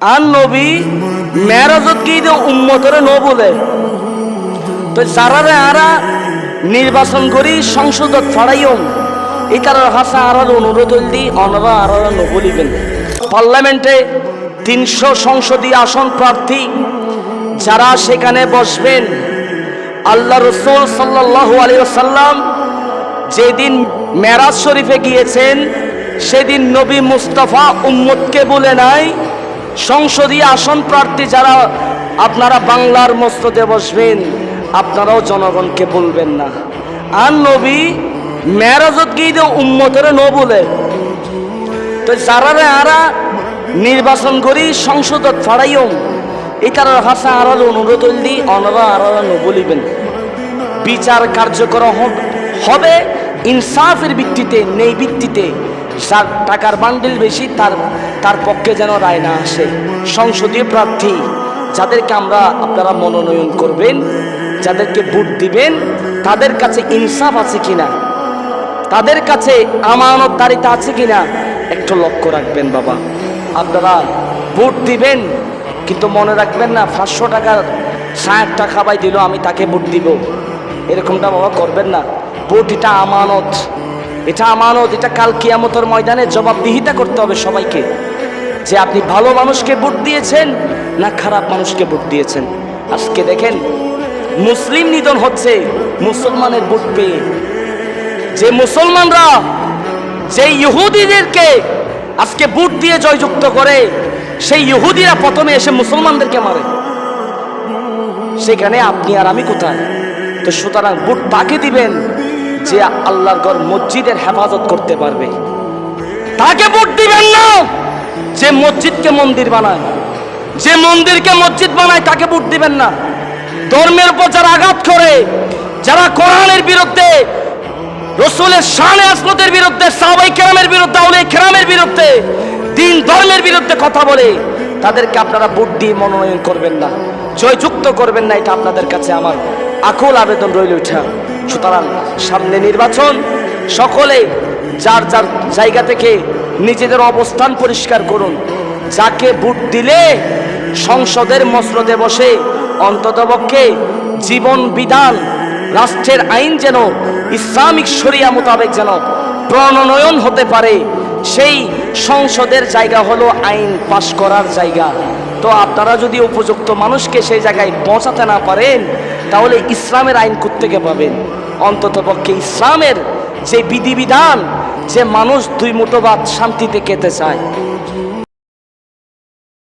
আর নবী মেরাজত গিয়ে উম্মতরে ন বলে তো যারা আরা নির্বাচন করি সংসদত ফাড়াইও এটার হাসা আরার অনুরোধ হইলি অনরা আরারা ন বলিবেন পার্লামেন্টে ৩০০ সংসদীয় আসন প্রার্থী যারা সেখানে বসবেন আল্লাহ রাসূল সাল্লাল্লাহু আলাইহি ওয়াসাল্লাম যেদিন মেরাজ শরীফে গিয়েছেন সেদিন নবী মুস্তাফা উম্মতকে বলে নাই সংসদীয় আসন প্রার্থী যারা আপনারা বাংলার মসজিদে বসবেন আপনারাও জনগণকে বলবেন না। আর নবী মেরাজত গিয়ে উম্মতের ন বলে তো যারা আরা নির্বাচন করি সংসদত ফাড়াইও এটার হাসা আড়াল অনুরোধ হইলি অনরা আড়াল ন বলিবেন বিচার কার্যকর হবে ইনসাফের ভিত্তিতে নেই ভিত্তিতে যার টাকার বান্ডিল বেশি তার পক্ষে যেন রায় না আসে। সংসদীয় প্রার্থী যাদেরকে আপনারা মনোনয়ন করবেন যাদেরকে ভোট দিবেন তাদের কাছে ইনসাফ আছে কিনা তাদের কাছে আমানতদারিতা আছে কিনা একটু লক্ষ্য রাখবেন বাবা। আপনারা ভোট দিবেন কিন্তু মনে রাখবেন না 500 টাকার 60 টাকা বাই দিল আমি তাকে ভোট দিব এরকমটা বাবা করবেন না। ভোট এটা আমানত এটা কাল কিয়ামতের ময়দানে জবাবদিহিতা করতে হবে সবাইকে যে আপনি ভালো মানুষকে ভোট দিয়েছেন না খারাপ মানুষকে ভোট দিয়েছেন। আজকে দেখেন মুসলিম নিধন হচ্ছে মুসলমানের ভোট পেয়ে। যে মুসলমানরা যে ইহুদিদেরকে আজকে ভোট দিয়ে জয়যুক্ত করে সেই ইহুদিরা প্রথমে এসে মুসলমানদেরকে মারে, সেখানে আপনি আর আমি কোথায়? তো সুতরাং ভোট তাকে দিবেন যে আল্লাহর ঘর মসজিদের হেফাজত করতে পারবে, তাকে ভোট দিবেন না যে মসজিদকে মন্দির বানায়, যে মন্দিরকে মসজিদ বানায় তাকে ভোট দিবেন না। ধর্মের উপর যারা আঘাত করে, যারা কোরআনের বিরুদ্ধে, রাসূলের শানে আজমতের বিরুদ্ধে, সাহাবায়ে কেরামের বিরুদ্ধে, আউলিয়া কেরামের বিরুদ্ধে, দিন ধর্মের বিরুদ্ধে কথা বলে তাদেরকে আপনারা ভোট দিয়ে মনোনয়ন করবেন না, জয়যুক্ত করবেন না। এটা আপনাদের কাছে আমার আকুল আবেদন রইল ওঠা। সুতরাং সামনে নির্বাচন, সকলে যার যার জায়গা থেকে নিজেদের অবস্থান পরিষ্কার করুন। যাকে ভোট দিলে সংসদের মসনদে বসে অন্ততপক্ষে জীবন বিধান রাষ্ট্রের আইন যেন ইসলামিক শরিয়া মোতাবেক যেন প্রণয়ন হতে পারে, সেই সংসদের জায়গা হলো আইন পাশ করার জায়গা। তো আপনারা যদি উপযুক্ত মানুষকে সেই জায়গায় পৌঁছাতে না পারেন তাহলে ইসলামের আইন কোত্থেকে পাবেন? অন্ততপক্ষে ইসলামের যে বিধিবিধান, যে মানুষ দুই মুঠো ভাত শান্তিতে খেতে চায়,